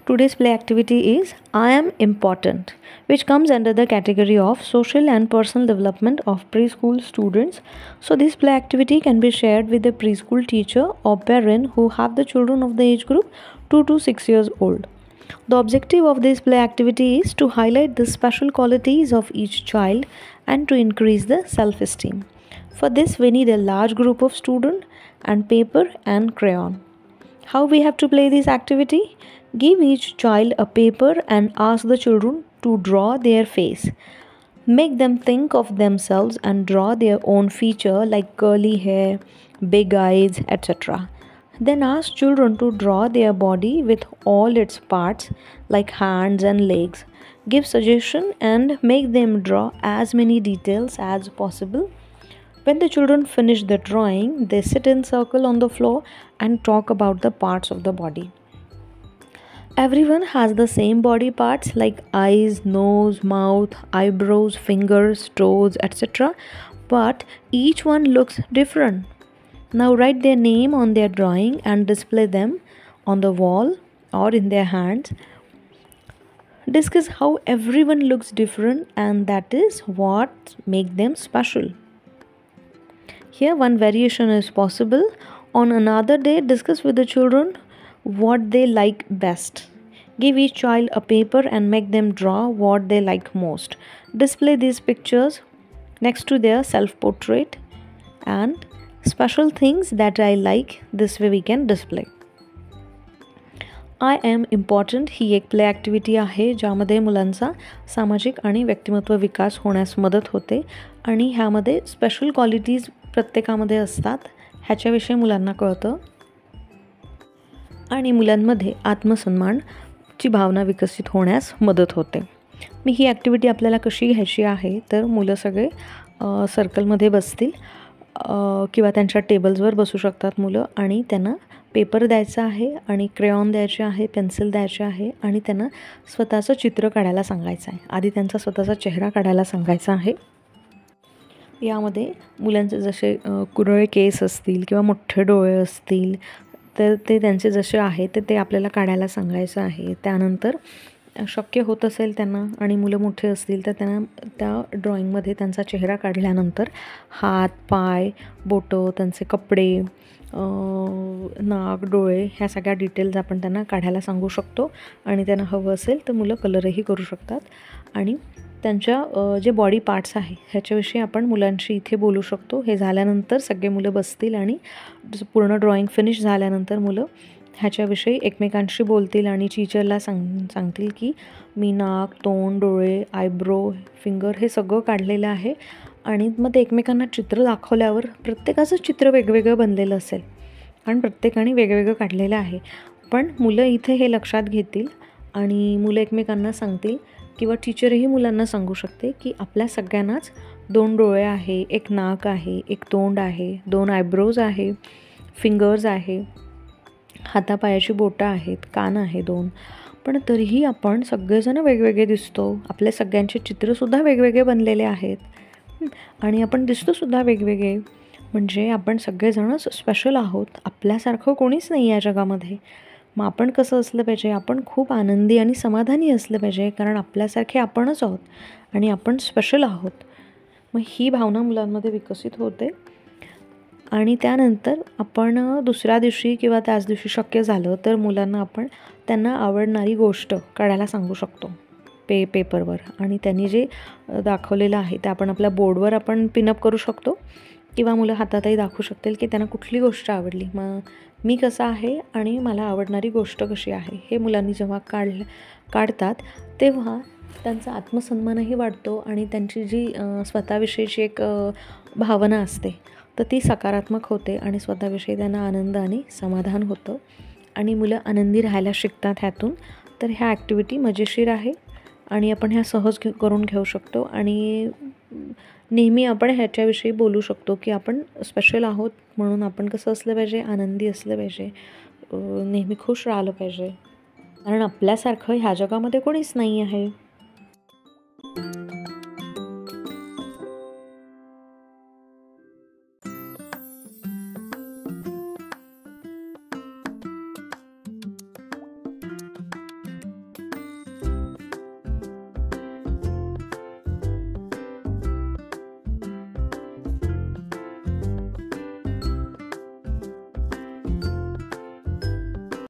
Today's play activity is I am important, which comes under the category of social and personal development of preschool students. So this play activity can be shared with a preschool teacher or parent who have the children of the age group 2 to 6 years old. The objective of this play activity is to highlight the special qualities of each child and to increase the self-esteem. For this we need a large group of students and paper and crayon. How we have to play this activity? Give each child a paper and ask the children to draw their face. Make them think of themselves and draw their own feature like curly hair, big eyes, etc. Then ask children to draw their body with all its parts like hands and legs. Give suggestion and make them draw as many details as possible. When the children finish the drawing, they sit in circle on the floor and talk about the parts of the body. Everyone has the same body parts like eyes, nose, mouth, eyebrows, fingers, toes, etc. But each one looks different. Now write their name on their drawing and display them on the wall or in their hands. Discuss how everyone looks different and that is what makes them special. Here one variation is possible. On another day, discuss with the children what they like best. Give each child a paper and make them draw what they like most. Display these pictures next to their self-portrait and special things that I like. This way we can display. I am important ही एक play activity आहे ज्यामध्ये मुलांचा सामाजिक आणि व्यक्तिमत्व विकास होण्यास मदत होते आणि ह्यामध्ये स्पेशल क्वालिटीज प्रत्येकामध्ये असतात ह्याच्याविषयी मुलांना कळतं आणि मुलांमध्ये आत्मसन्मानची भावना विकसित होण्यास मदत होते. मी ही ॲक्टिव्हिटी आपल्याला कशी घ्यायची आहे तर मुलं सगळे सर्कलमध्ये बसतील किंवा त्यांच्या टेबल्सवर बसू शकतात मुलं आणि त्यांना पेपर द्यायचा आहे आणि क्रेयॉन द्यायचे आहे, पेन्सिल द्यायचे आहे आणि त्यांना स्वतःचं चित्र काढायला सांगायचं आहे. आधी त्यांचा स्वतःचा चेहरा काढायला सांगायचा आहे. यामध्ये मुलांचे जसे कुरळे केस असतील किंवा मोठे डोळे असतील तर ते त्यांचे जसे आहे ते आपल्याला काढायला सांगायचं आहे. त्यानंतर शक्य होत असेल त्यांना आणि मुलं मोठे असतील तर त्यांना त्या ड्रॉइंगमध्ये त्यांचा चेहरा काढल्यानंतर हात, पाय, बोटं, त्यांचे कपडे, नाक, डोळे ह्या सगळ्या डिटेल्स आपण त्यांना काढायला सांगू शकतो आणि त्यांना हवं असेल तर मुलं कलरही करू शकतात आणि त्यांच्या जे बॉडी पार्ट्स आहे ह्याच्याविषयी आपण मुलांशी इथे बोलू शकतो. हे झाल्यानंतर सगळे मुलं बसतील आणि पूर्ण ड्रॉइंग फिनिश झाल्यानंतर मुलं ह्याच्याविषयी एकमेकांशी बोलतील आणि टीचरला सांगतील की मी नाक, तोंड, डोळे, आयब्रो, फिंगर हे सगळं काढलेलं आहे आणि मग ते एकमेकांना चित्र दाखवल्यावर प्रत्येकाचं चित्र वेगवेगळं बनलेलं असेल कारण प्रत्येकाने वेगवेगळं काढलेलं आहे. पण मुलं इथे हे लक्षात घेतील आणि मुलं एकमेकांना सांगतील किंवा टीचरही मुलांना सांगू शकते की आपल्या सगळ्यांनाच 2 डोळे आहे, 1 नाक आहे, 1 तोंड आहे, 2 आयब्रोज आहे, फिंगर्स आहे, हातापायाची बोटं आहेत, कान आहे 2. पण तरीही आपण सगळेजण वेगवेगळे दिसतो. आपल्या सगळ्यांचे चित्रसुद्धा वेगवेगळे बनलेले आहेत आणि आपण दिसतोसुद्धा वेगवेगळे. म्हणजे आपण सगळेजणच स्पेशल आहोत. आपल्यासारखं कोणीच नाही या जगामध्ये. मग आपण कसं असलं पाहिजे? आपण खूप आनंदी आणि समाधानी असलं पाहिजे कारण आपल्यासारखे आपणच आहोत आणि आपण स्पेशल आहोत. मग ही भावना मुलांमध्ये विकसित होते आणि त्यानंतर आपण दुसऱ्या दिवशी किंवा त्याच दिवशी शक्य झालं तर मुलांना आपण त्यांना आवडणारी गोष्ट काढायला सांगू शकतो पेपरवर आणि त्यांनी जे दाखवलेलं आहे ते आपण आपल्या बोर्डवर आपण पिनअप करू शकतो किंवा मुलं हातातही दाखवू शकतील की त्यांना कुठली गोष्ट आवडली, मग मी कसा आहे आणि मला आवडणारी गोष्ट कशी आहे. हे मुलांनी जेव्हा काढतात तेव्हा त्यांचा आत्मसन्मानही वाढतो आणि त्यांची जी स्वतःविषयीची एक भावना असते तर ती सकारात्मक होते आणि स्वतःविषयी त्यांना आनंद आणि समाधान होतं आणि मुलं आनंदी राहायला शिकतात ह्यातून. तर ह्या ॲक्टिव्हिटी मजेशीर आहे आणि आपण ह्या सहज करून घेऊ शकतो आणि नेहमी आपण ह्याच्याविषयी बोलू शकतो की आपण स्पेशल आहोत म्हणून आपण कसं असलं पाहिजे, आनंदी असलं पाहिजे, नेहमी खुश राहिलं पाहिजे कारण आपल्यासारखं ह्या जगामध्ये कोणीच नाही आहे.